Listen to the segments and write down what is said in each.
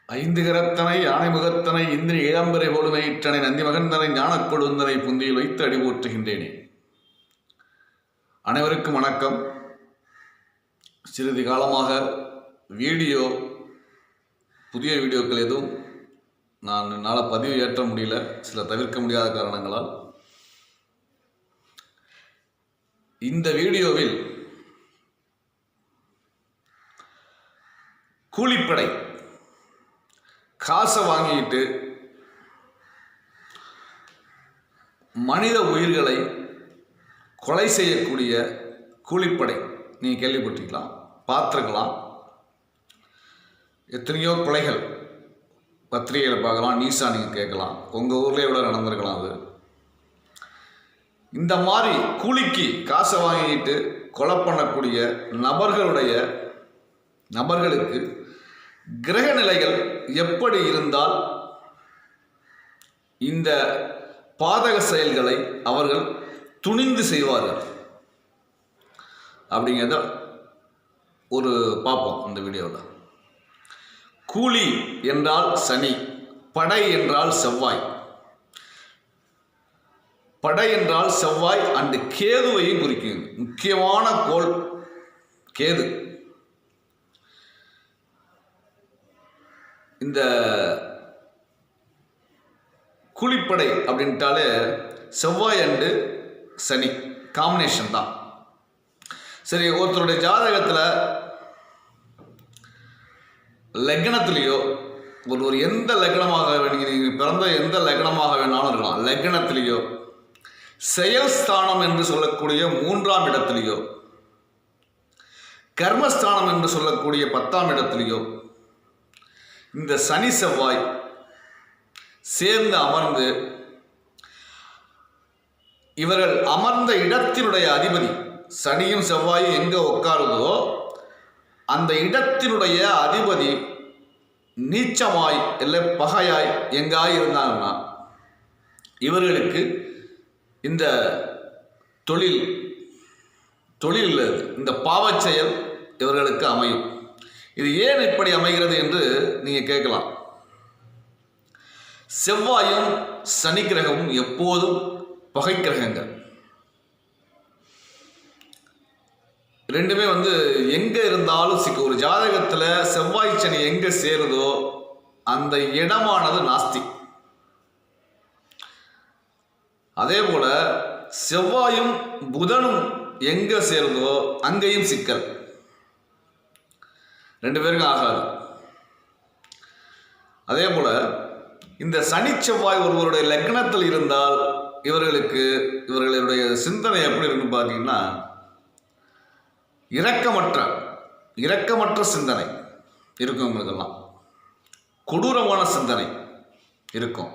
ஐந்து கரத்தனை யானை முகத்தனை இந்திரி இளம்பரை போடுமையிற்றனை நந்தி மகந்தனை ஞானக் கொழுந்தனை புந்தியில் வைத்து அடிபோற்றுகின்றேனே. அனைவருக்கும் வணக்கம். சிறிது காலமாக புதிய வீடியோக்கள் எதுவும் என்னால் பதிவு ஏற்ற முடியல, சில தவிர்க்க முடியாத காரணங்களால். இந்த வீடியோவில் கூலிப்படை காசை வாங்கிட்டு மனித உயிர்களை கொலை செய்யக்கூடிய கூலிப்படை நீங்கள் கேள்விப்பட்டிருக்கலாம், பார்த்துருக்கலாம். எத்தனையோ கொலைகள் பத்திரிகையில் பார்க்கலாம், நியூஸாக நீங்கள் கேட்கலாம், உங்கள் ஊர்லேயே கூட நடந்திருக்கலாம். அது இந்த மாதிரி கூலிக்கு காசை வாங்கிட்டு கொலை பண்ணக்கூடிய நபர்களுக்கு கிரக நிலைகள் எப்படி இருந்தால் இந்த பாதக செயல்களை அவர்கள் துணிந்து செய்வார்கள் அப்படிங்கிறத பார்ப்போம் இந்த வீடியோவில். கூலி என்றால் சனி, படை என்றால் செவ்வாய். படை என்றால் செவ்வாய் அண்டு கேதுவையும் குறிக்கும். முக்கியமான கோள் கேது. இந்த கூலிப்படை அப்படின்ட்டாலே செவ்வாய் அண்டு சனி காம்பினேஷன் தான். சரி, ஒருத்தருடைய ஜாதகத்தில் லக்னத்திலேயோ ஒரு எந்த லக்னமாக நீங்கள் பிறந்த எந்த லக்னமாக வேணாலும் இருக்கலாம், லக்னத்திலேயோ செயல்ஸ்தானம் என்று சொல்லக்கூடிய 3ஆம் இடத்திலேயோ கர்மஸ்தானம் என்று சொல்லக்கூடிய 10ஆம் இடத்திலேயோ இந்த சனி செவ்வாய் சேர்ந்து அமர்ந்து, இவர்கள் அமர்ந்த இடத்தினுடைய அதிபதி சனியும் செவ்வாயும் எங்கே உட்காருதோ அந்த இடத்தினுடைய அதிபதி நீச்சமாய் இல்லை பகையாய் எங்காய் இருந்தாங்கன்னா இவர்களுக்கு இந்த தொழில் இந்த பாவச் செயல் இவர்களுக்கு அமையும். இது ஏன் இப்படி அமைகிறது என்று நீங்கள் கேட்கலாம். செவ்வாயும் சனி கிரகமும் எப்போதும் பகை கிரகங்கள். ரெண்டுமே எங்கே இருந்தாலும் ஒரு ஜாதகத்தில் செவ்வாய் சனி எங்கே சேருதோ அந்த இடமானது நாஸ்தி. அதே போல செவ்வாயும் புதனும் எங்கே சேருதோ அங்கேயும் சிக்கல். ரெண்டு பேருக்கும் ஆகாது. அதே போல இந்த சனி செவ்வாய் ஒருவருடைய லக்னத்தில் இருந்தால் இவர்களுடைய சிந்தனை எப்படி இருக்குன்னு பார்த்தீங்கன்னா, இரக்கமற்ற சிந்தனை இருக்கும். இவங்களுக்கெல்லாம் கொடூரமான சிந்தனை இருக்கும்.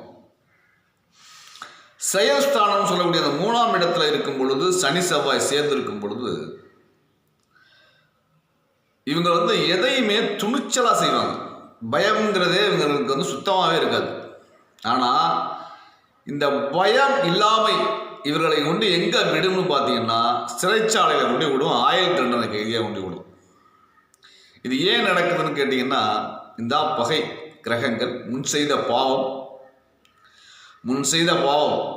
செயல்ஸ்தானம் சொல்லக்கூடிய அந்த 3ஆம் இடத்துல இருக்கும் பொழுது சனி செவ்வாய் சேர்ந்து இருக்கும் பொழுது இவங்க எதையுமே துணிச்சலாக செய்வாங்க. பயம்ங்கிறதே இவங்களுக்கு சுத்தமாகவே இருக்காது. ஆனால் இந்த பயம் இல்லாமை இவர்களை கொண்டு எங்கே விடும்னு பார்த்தீங்கன்னா சிறைச்சாலையில் கொண்டு விடும், ஆயுள் தண்டனை கைதியாக கொண்டு விடும். இது ஏன் நடக்குதுன்னு கேட்டிங்கன்னா, இந்த பகை கிரகங்கள் முன் செய்த பாவம்,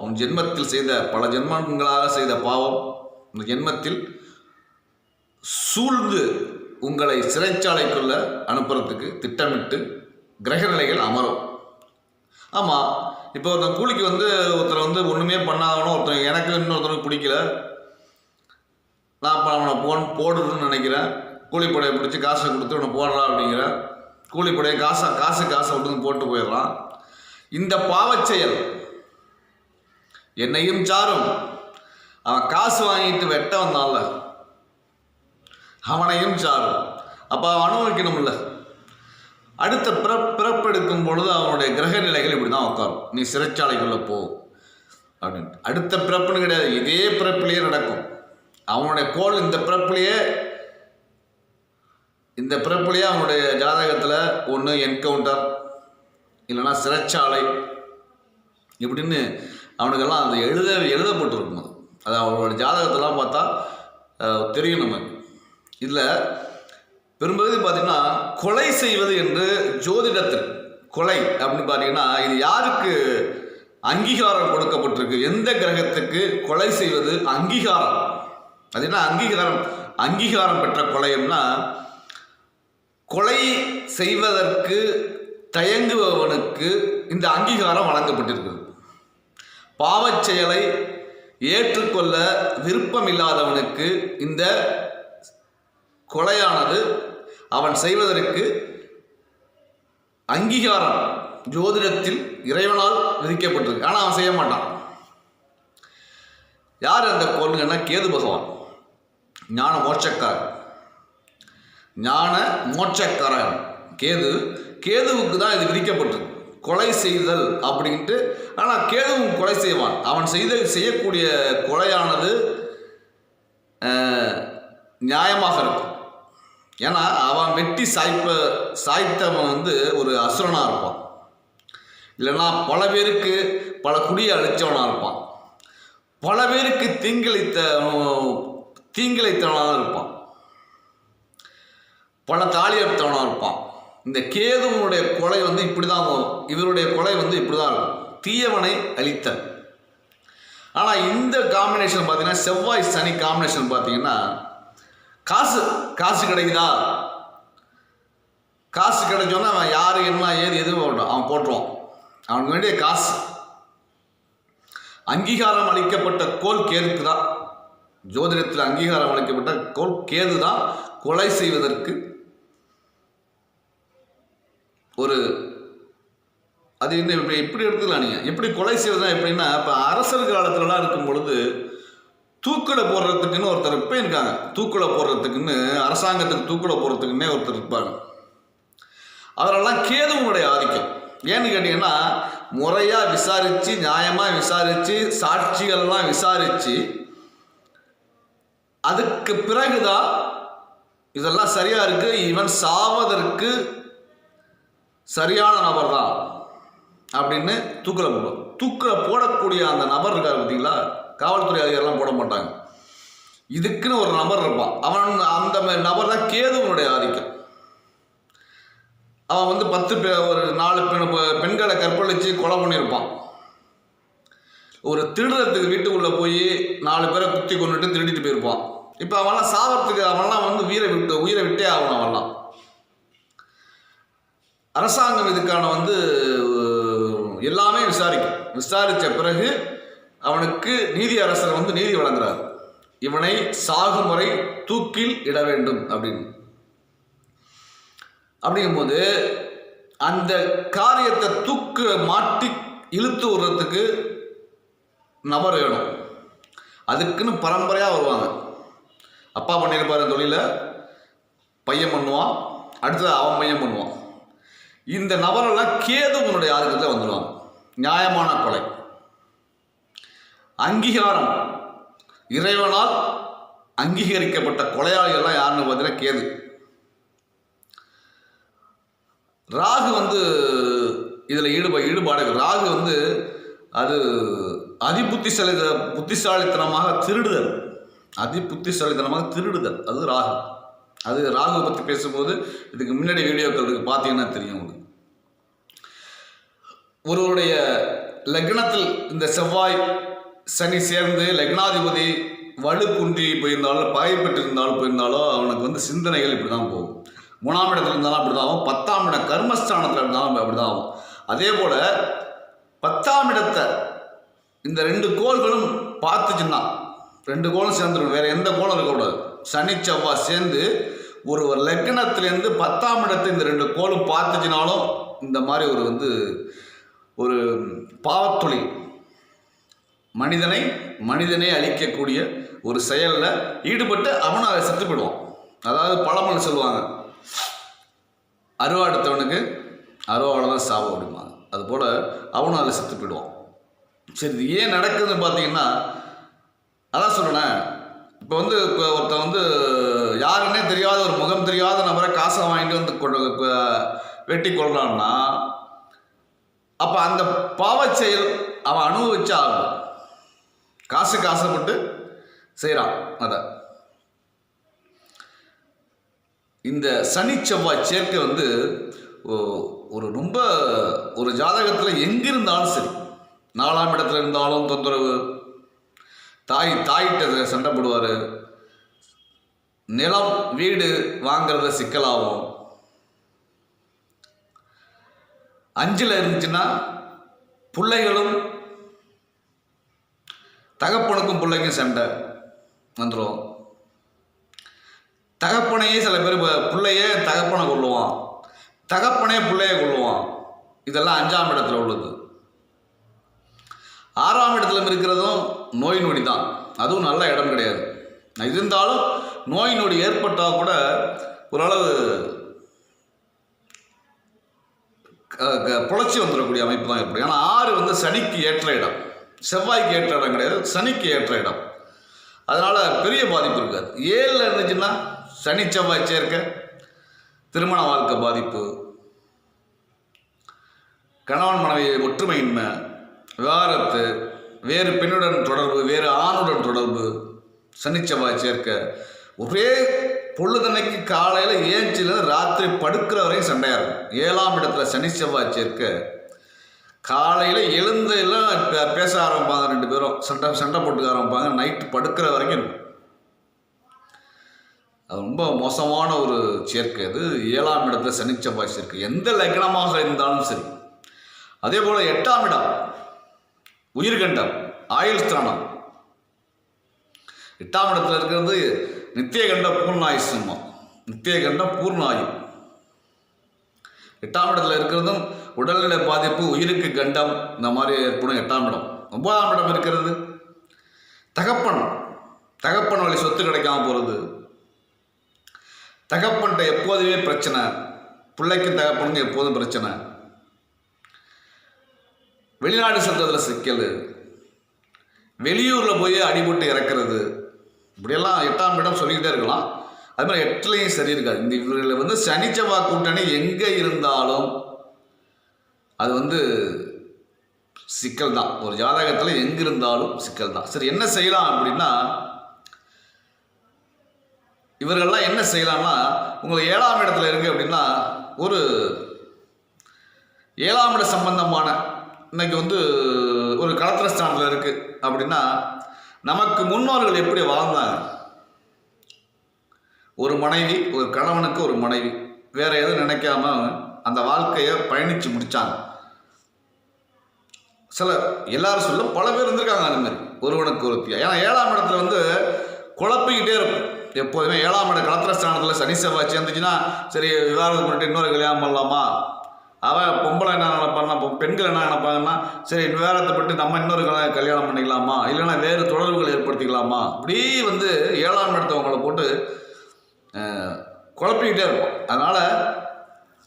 உன் ஜென்மத்தில் செய்த பல ஜென்மங்களாக செய்த பாவம் இந்த ஜென்மத்தில் சூழ்ந்து உங்களை சிறைச்சாலைக்குள்ள அனுப்புறதுக்கு திட்டமிட்டு கிரக நிலைகள் அமரும். ஆமாம், இப்போ ஒருத்தன் கூலிக்கு ஒருத்தர் ஒன்றுமே பண்ணாதவனோ ஒருத்தர் எனக்கு இன்னொருத்தருக்கு பிடிக்கல, நான் இப்போ அவனை போடுறதுன்னு நினைக்கிறேன், கூலிப்படையை பிடிச்சி காசை கொடுத்து அவனை போடுறான் அப்படிங்கிற கூலிப்படையை காசை விட்டு போட்டு போயிடலாம். இந்த பாவச்செயல் என்னையும் சாரும். அவன் காசு வாங்கிட்டு வெட்ட வந்தான்ல அவனையும் சாரும். அப்போ அவன் அனுபவிக்கணும்ல. அடுத்த பிறப்பெடுக்கும் பொழுது அவனுடைய கிரக நிலைகள் இப்படி தான் உட்காரும். நீ சிறைச்சாலைக்குள்ளே போ அப்படின்ட்டு. அடுத்த பிறப்புன்னு கிடையாது, இதே பிறப்பிலேயே நடக்கும். அவனுடைய கோள் இந்த பிறப்பிலேயே அவனுடைய ஜாதகத்தில் ஒன்று என்கவுண்டர் இல்லைன்னா சிறைச்சாலை இப்படின்னு அவனுக்கெல்லாம் அந்த எழுதப்பட்டிருக்கும். அது அவனோட ஜாதகத்தெல்லாம் பார்த்தா தெரியும் நமக்கு. இதில் பெரும்பகுதி பார்த்தீங்கன்னா கொலை செய்வது என்று ஜோதிடத்தில் கொலை அப்படின்னு பார்த்தீங்கன்னா இது யாருக்கு அங்கீகாரம் கொடுக்கப்பட்டிருக்கு, எந்த கிரகத்துக்கு கொலை செய்வது அங்கீகாரம், அது என்ன அங்கீகாரம் பெற்ற கொலைன்னா கொலை செய்வதற்கு தயங்குபவனுக்கு இந்த அங்கீகாரம் வழங்கப்பட்டிருக்கிறது. பாவச் செயலை ஏற்றுக்கொள்ள விருப்பமில்லாதவனுக்கு இந்த கொலையானது அவன் செய்வதற்கு அங்கீகாரம் ஜோதிடத்தில் இறைவனால் விதிக்கப்பட்டிருக்கு. ஆனால் அவன் செய்ய மாட்டான். யார் அந்த கோள்னா கேது பகவான், ஞான மோட்சக்காரன் கேதுவுக்கு தான் இது விதிக்கப்பட்டிருக்கு, கொலை செய்தல் அப்படின்ட்டு. ஆனால் கேதுவும் கொலை செய்வான். அவன் செய்யக்கூடிய கொலையானது நியாயமாக இருக்கும். ஏன்னா அவன் வெட்டி சாய்த்தவன் ஒரு அசுரனாக இருப்பான், இல்லைன்னா பல பேருக்கு பல குடியை அழித்தவனாக இருப்பான், பல பேருக்கு தீங்கிழைத்தவனாக இருப்பான், பல தாலி அறுத்தவனாக இருப்பான். இந்த கேதுவனுடைய கொலை இப்படி தான், இவருடைய கொலை இப்படி தான் இருக்கும், தீயவனை அழித்தல். ஆனால் இந்த காம்பினேஷன் பார்த்தீங்கன்னா செவ்வாய் சனி காம்பினேஷன் பார்த்தீங்கன்னா காசு கிடைக்குதா, காசு கிடைச்சோன்னா அவன் யாரு என்ன ஏது எதுவும் போட்டான், அவன் போட்டுருவான். அவனுக்கு வேண்டிய காசு. அங்கீகாரம் அளிக்கப்பட்ட கோள் கேதுக்கு தான், ஜோதிடத்தில் அங்கீகாரம் அளிக்கப்பட்ட கோள் கேது தான் கொலை செய்வதற்கு அது இன்னும் எப்படி எடுத்துக்கலாம். நீங்கள் எப்படி கொலை செய்வதுதான் எப்படின்னா, இப்போ அரசர் காலத்துலலாம் இருக்கும் பொழுது தூக்கில் போடுறதுக்குன்னு ஒருத்தர் இப்போ இருக்காங்க. தூக்கில் போடுறதுக்குன்னு அரசாங்கத்துக்கு தூக்கில் போடுறதுக்குன்னே ஒருத்தர் இருப்பாங்க. அவரெல்லாம் கேதுவனுடைய ஆதிக்கம். ஏன்னு கேட்டிங்கன்னா முறையாக விசாரித்து, நியாயமாக விசாரித்து, சாட்சிகள்லாம் விசாரித்து அதுக்கு பிறகுதான் இதெல்லாம் சரியாக இருக்குது, இவன் சாவதற்கு சரியான நபர் தான் அப்படின்னு தூக்கில் போடுவோம். தூக்கில் போடக்கூடிய அந்த நபர் இருக்கார் பார்த்தீங்களா, காவல்துறை அதிகாரிலாம் போட மாட்டாங்க. இதுக்குன்னு ஒரு நபர் இருப்பான். அந்த நபர் தான் கேதுவனுடைய ஆதிக்கம். அவன் 4 பெண்களை கற்பழித்து கொலை பண்ணியிருப்பான். ஒரு திருடுறதுக்கு வீட்டுக்குள்ளே போய் 4 பேரை குத்தி கொண்டுட்டு திருடிட்டு போயிருப்பான். இப்போ அவன்லாம் சாவறதுக்கு அவன்லாம் உயிரை விட்டே ஆகணும். அவன்லாம் அரசாங்கம் இதுக்கான எல்லாமே விசாரித்த பிறகு அவனுக்கு நீதி அரசர் நீதி வழங்குறார். இவனை சாகும் வரை தூக்கில் இட வேண்டும் அப்படிங்கும்போது அந்த காரியத்தை மாட்டி இழுத்து விடுறதுக்கு நபர் வேணும். அதுக்குன்னு பரம்பரையாக வருவாங்க. அப்பா பண்ணியிருப்பார் தொழிலை, பையன் பண்ணுவான், அடுத்தது அவன் பையன் பண்ணுவான். இந்த நபரெல்லாம் கேதுவனுடைய ஆதிக்கத்தில் வந்துடுவாங்க. நியாயமான கொலை, அங்கீகாரம், இறைவனால் அங்கீகரிக்கப்பட்ட கொலையாளிகள்லாம் யாருன்னு பார்த்தீங்கன்னா கேது. ராகு இதில் ஈடுபாடு. ராகு அது புத்திசாலித்தனமாக திருடுதல். அது ராகு. அது ராகுவை பற்றி பேசும்போது இதுக்கு முன்னாடி வீடியோக்கள் பார்த்தீங்கன்னா தெரியும். ஒருவருடைய லக்னத்தில் இந்த செவ்வாய் சனி சேர்ந்து லக்னாதிபதி வலு குன்றி போயிருந்தாலும், பகை போயிருந்தாலும் அவனுக்கு சிந்தனைகள் இப்படி தான் போகும். 3ஆம் இடத்துல இருந்தாலும் அப்படி தான் ஆகும், 10ஆம் இடம் கர்மஸ்தானத்தில் இருந்தாலும் அப்படி தான் ஆகும். அதே போல் 10ஆம் இடத்தை இந்த 2 கோள்களும் பார்த்துச்சுன்னா, 2 கோளும் சேர்ந்துடும், வேறு எந்த கோளும் இருக்கக்கூடாது. சனி செவ்வாய் சேர்ந்து ஒரு லக்னத்திலேருந்து 10ஆம் இடத்தை இந்த 2 கோளும் பார்த்துச்சுனாலும் இந்த மாதிரி ஒரு பாவத்தொழில், மனிதனை அழிக்கக்கூடிய ஒரு செயலில் ஈடுபட்டு அவனை அதை செத்து போயிடுவான். அதாவது பழமொழி சொல்லுவாங்க, அருவாடுத்தவனுக்கு அருவாவோட தான் சாபம் அப்படிம்பாங்க. அதுபோல் அவனும் அதை செத்து போயிடுவான். சரி, இது ஏன் நடக்குதுன்னு பார்த்தீங்கன்னா, அதான் சொல்கிறேன். இப்போ ஒருத்தன் யாருன்னே தெரியாத ஒரு முகம் தெரியாத நபரை காசை வாங்கிட்டு வெட்டி கொள்றான்னா, அப்போ அந்த பாவச் செயல் அவன் அனுபவிச்சா ஆகும். காசுக்கு ஆசைப்பட்டு செய்கிறான். அதை இந்த சனி செவ்வாய் சேர்க்கை வந்து ஒரு ரொம்ப ஒரு ஜாதகத்தில் எங்கிருந்தாலும் சரி, 4ஆம் இடத்துல இருந்தாலும் தொந்தரவு, தாயிட்ட சண்டை போடுவார், நிலம் வீடு வாங்கிறத சிக்கலாகும், 5ல் இருந்துச்சுன்னா பிள்ளைகளும் தகப்பனுக்கும் பிள்ளைக்கும் சண்டை வந்துடும். தகப்பனையே சில பேர் பிள்ளையே தகப்பனை கொள்ளுவான், தகப்பனே பிள்ளைய கொள்ளுவான். இதெல்லாம் 5ஆம் இடத்துல உள்ளது. 6ஆம் இடத்துல இருக்கிறதும் நோய் நொடி தான், அதுவும் நல்ல இடம் கிடையாது. இருந்தாலும் நோய் நொடி ஏற்பட்டால் கூட ஓரளவு புழைச்சி வந்துடக்கூடிய அமைப்பு தான் ஏற்படும். ஏன்னா 6 வந்து சனிக்கு ஏற்ற இடம், செவ்வாய்க்கு ஏற்ற இடம் கிடையாது, சனிக்கு ஏற்ற இடம். அதனால் பெரிய பாதிப்பு இருக்காது. 7ல் இருந்துச்சுன்னா சனி செவ்வாய் சேர்க்க திருமண வாழ்க்கை பாதிப்பு, கணவன் மனைவி ஒற்றுமையின்மை, விவாகரத்து, வேறு பெண்ணுடன் தொடர்பு, வேறு ஆணுடன் தொடர்பு, சனி செவ்வாய் சேர்க்க ஒரே பொழுதன்னைக்கு காலையில் ஏஞ்சில ராத்திரி படுக்கிற வரையும் சண்டையாக இருக்கும். 7ஆம் இடத்துல சனி செவ்வாய் சேர்க்க காலையில் எழுந்து எல்லாம் பேச ஆரம்பிப்பாங்க, 2 பேரும் சண்டை போட்டுக்க ஆரம்பிப்பாங்க, நைட்டு படுக்கிற வரைக்கும் இருக்கும். அது ரொம்ப மோசமான ஒரு சேர்க்கை. அது 7ஆம் இடத்துல சனி செவ்வாய் சேர்க்கை எந்த லக்னமாக இருந்தாலும் சரி. அதே போல் 8ஆம் இடம் உயிர்கண்டம், ஆயுள் ஸ்தானம். 8ஆம் இடத்துல இருக்கிறது நித்தியகண்ட பூர்ணாயுஷ்மா, நித்தியகண்ட பூர்ணாயுள். 8ஆம் இடத்துல இருக்கிறதும் உடல்நிலை பாதிப்பு, உயிருக்கு கண்டம், இந்த மாதிரி ஏற்படும் 8ஆம் இடம். 9ஆம் இடம் இருக்கிறது தகப்பன் வழி சொத்து கிடைக்காம போகிறது, தகப்பன்கிட்ட எப்போதுமே பிரச்சனை, பிள்ளைக்கும் தகப்பனுக்கும் எப்போதும் பிரச்சனை, வெளிநாடு சென்றதில் சிக்கல், வெளியூரில் போய் அடிபட்டு இறக்கிறது, இப்படியெல்லாம் 8ஆம் இடம் சொல்லிக்கிட்டே இருக்கலாம். அது மாதிரி 8லையும் சரி இருக்காது. இந்த இவர்களில் வந்து சனி செவ்வாய் கூட்டணி எங்கே இருந்தாலும் அது வந்து சிக்கல் தான். ஒரு ஜாதகத்தில் எங்கே இருந்தாலும் சிக்கல் தான். சரி, என்ன செய்யலாம் அப்படின்னா, இவர்கள்லாம் என்ன செய்யலாம்னா, உங்களுக்கு 7ஆம் இடத்துல இருக்குது அப்படின்னா, ஒரு 7ஆம் இட சம்பந்தமான இன்னைக்கு வந்து ஒரு களத்திரஸ்தானத்தில் இருக்குது அப்படின்னா, நமக்கு முன்னோர்கள் எப்படி வாழ்ந்தாங்க, ஒரு மனைவி, ஒரு கணவனுக்கு ஒரு மனைவி, வேற எதுவும் நினைக்காம அந்த வாழ்க்கையை பயணித்து முடித்தாங்க. சில எல்லாரும் சொல்ல பல பேர் இருந்திருக்காங்க அந்த மாதிரி ஒருவனுக்கு ஒருத்தியா. ஏன்னா 7ஆம் இடத்துல வந்து குழப்பிக்கிட்டே இருக்கும் எப்போதுமே. 7ஆம் இட களத்திரஸ்தானத்தில் சனி செவ்வாய் சேர்ந்துச்சுன்னா சரி விவாதம் பண்ணிட்டு இன்னொரு கல்யாணம் பண்ணலாமா, அவன் பொம்பளை என்ன நினைப்பான்னா, பெண்கள் என்ன நினைப்பாங்கன்னா சரி விவாதத்தை பட்டு நம்ம இன்னொரு கல்யாணம் பண்ணிக்கலாமா, இல்லைன்னா வேறு தொடர்புகள் ஏற்படுத்திக்கலாமா, இப்படி வந்து 7ஆம் இடத்தவங்களை போட்டு குழப்பிக்கிட்டே இருக்கும். அதனால்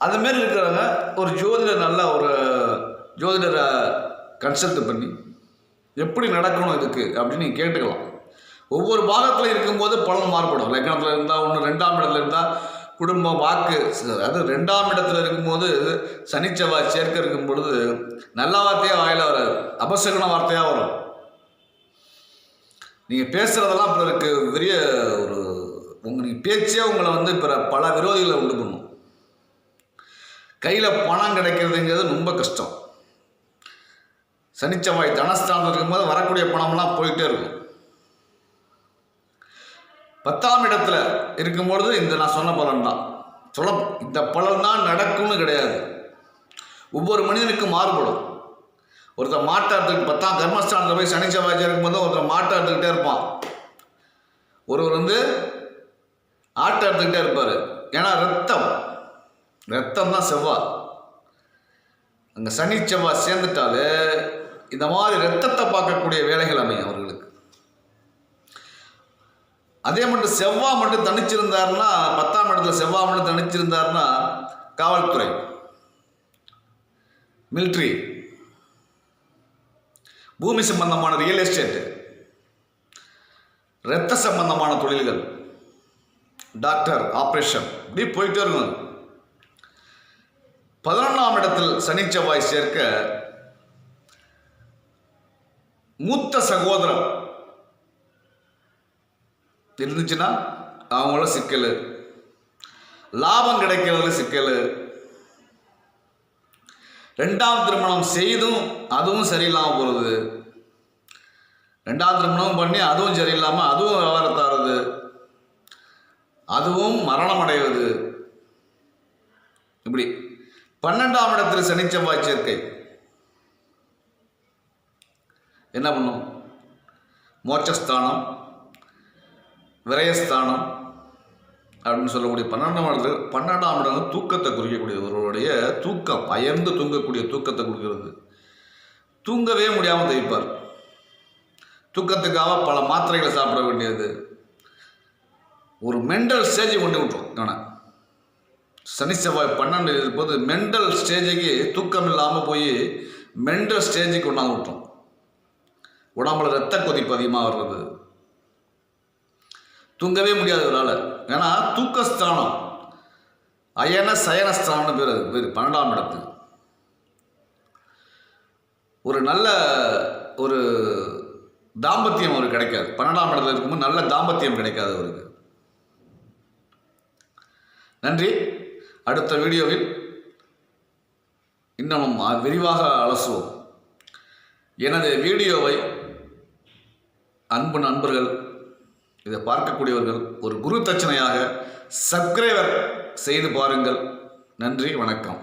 அதுமாரி இருக்கிறவங்க ஒரு ஜோதிடர், நல்ல ஒரு ஜோதிடரை கன்சல்ட் பண்ணி எப்படி நடக்கணும் இதுக்கு அப்படின்னு நீங்கள் கேட்டுக்கலாம். ஒவ்வொரு பாகத்தில் இருக்கும்போது பலன் மாறுபடும். லக்னத்தில் இருந்தால் ஒன்று, 2ஆம் இடத்துல இருந்தால் குடும்பம், வாக்கு, அதாவது 2ஆம் இடத்துல இருக்கும்போது சனி செவ்வாய் சேர்க்க இருக்கும் பொழுது நல்ல வார்த்தையாக வாயில வராது, அபசகுண வார்த்தையாக வரும். நீங்கள் பேசுகிறதெல்லாம் பிறருக்கு பெரிய ஒரு நீங்கள் பேச்சே உங்களை வந்து பல விரோதிகளை உண்டு பண்ணும். கையில் பணம் கிடைக்கிறதுங்கிறது ரொம்ப கஷ்டம். சனி செவ்வாய் தனஸ்தானம் இருக்கும்போது வரக்கூடிய பணம்லாம் போயிட்டே இருக்கும். 10ஆம் இடத்துல இருக்கும்பொழுது இந்த நான் சொன்ன பலன் தான் இந்த பலன் தான் நடக்கும்னு கிடையாது. ஒவ்வொரு மனிதனுக்கும் மாறுபடும். ஒருத்தர் மாட்டாடுறதுக்கு 10ஆம் கர்மஸ்தானத்தில் போய் சனி செவ்வாய் இருக்கும்போது ஒருத்தர் மாட்டாடுத்துக்கிட்டே இருப்பான், ஒருவர் வந்து ஆட்டை எடுத்துக்கிட்டே இருப்பார். ஏன்னா ரத்தம் தான் செவ்வாய். அங்கே சனி செவ்வாய் சேர்ந்துட்டாலே இந்த மாதிரி ரத்தத்தை பார்க்கக்கூடிய வேலைகள் அமையும் அவர்களுக்கு. அதே மட்டும் செவ்வாய் மட்டும் தனிச்சிருந்தாருன்னா, 10ஆம் இடத்துல செவ்வாய் மட்டும் தனிச்சிருந்தாருன்னா காவல்துறை, மிலிட்ரி, பூமி சம்பந்தமான ரியல் எஸ்டேட், இரத்த சம்பந்தமான தொழில்கள், டாக்டர், ஆப்ரேஷன், இப்படி போயிட்டே இருக்கும். 11ஆம் இடத்தில் சனி செவ்வாய் சேர்க்க மூத்த சகோதரம் இருந்துச்சுன்னா அவங்கள சிக்கல், லாபம் கிடைக்கிறதுல சிக்கல். ரெண்டாம் திருமணம் செய்தும் அதுவும் சரியில்லாமல் போகிறது. ரெண்டாம் திருமணம் பண்ணி அதுவும் சரியில்லாமல் அதுவும் விவகாரத்தாகிறது, அதுவும் மரணம் அடைவது. இப்படி 12ஆம் இடத்தில் சனி செவ்வாய் சேர்க்கை என்ன பண்ணும்? மோட்சஸ்தானம், விரயஸ்தானம் அப்படின்னு சொல்லக்கூடிய 12ஆம் இடம் தூக்கத்தை குறிக்கக்கூடிய ஒருவருடைய தூக்கம், அயர்ந்து தூங்கக்கூடிய தூக்கத்தை கொடுக்கிறது. தூங்கவே முடியாமல் தவிப்பார். தூக்கத்துக்காக பல மாத்திரைகளை சாப்பிட வேண்டியது, ஒரு மென்டல் ஸ்டேஜை கொண்டு விட்டுரும். ஆனால் சனி செவ்வாய் 12 இருப்பது மென்டல் ஸ்டேஜுக்கு தூக்கம் இல்லாமல் போய் மென்டல் ஸ்டேஜுக்கு கொண்டாந்து விட்டுரும். உடம்புல ரத்த கொதிப்பு அதிகமாக வர்றது, தூங்கவே முடியாதவரால். ஏன்னா தூக்கஸ்தானம் அயன சயனஸ்தானம்னு பேர். அது பேர் 12ஆம் இடத்துக்கு. ஒரு நல்ல ஒரு தாம்பத்தியம் அவருக்கு கிடைக்காது. 12ஆம் இடத்துல இருக்கும்போது நல்ல தாம்பத்தியம் கிடைக்காது அவருக்கு. நன்றி. அடுத்த வீடியோவில் இன்னும் விரிவாக அலசுவோம். எனது வீடியோவை அன்பு நண்பர்கள், இதை பார்க்கக்கூடியவர்கள் ஒரு குரு தட்சணையாக சப்ஸ்கிரைபர் செய்து பாருங்கள். நன்றி, வணக்கம்.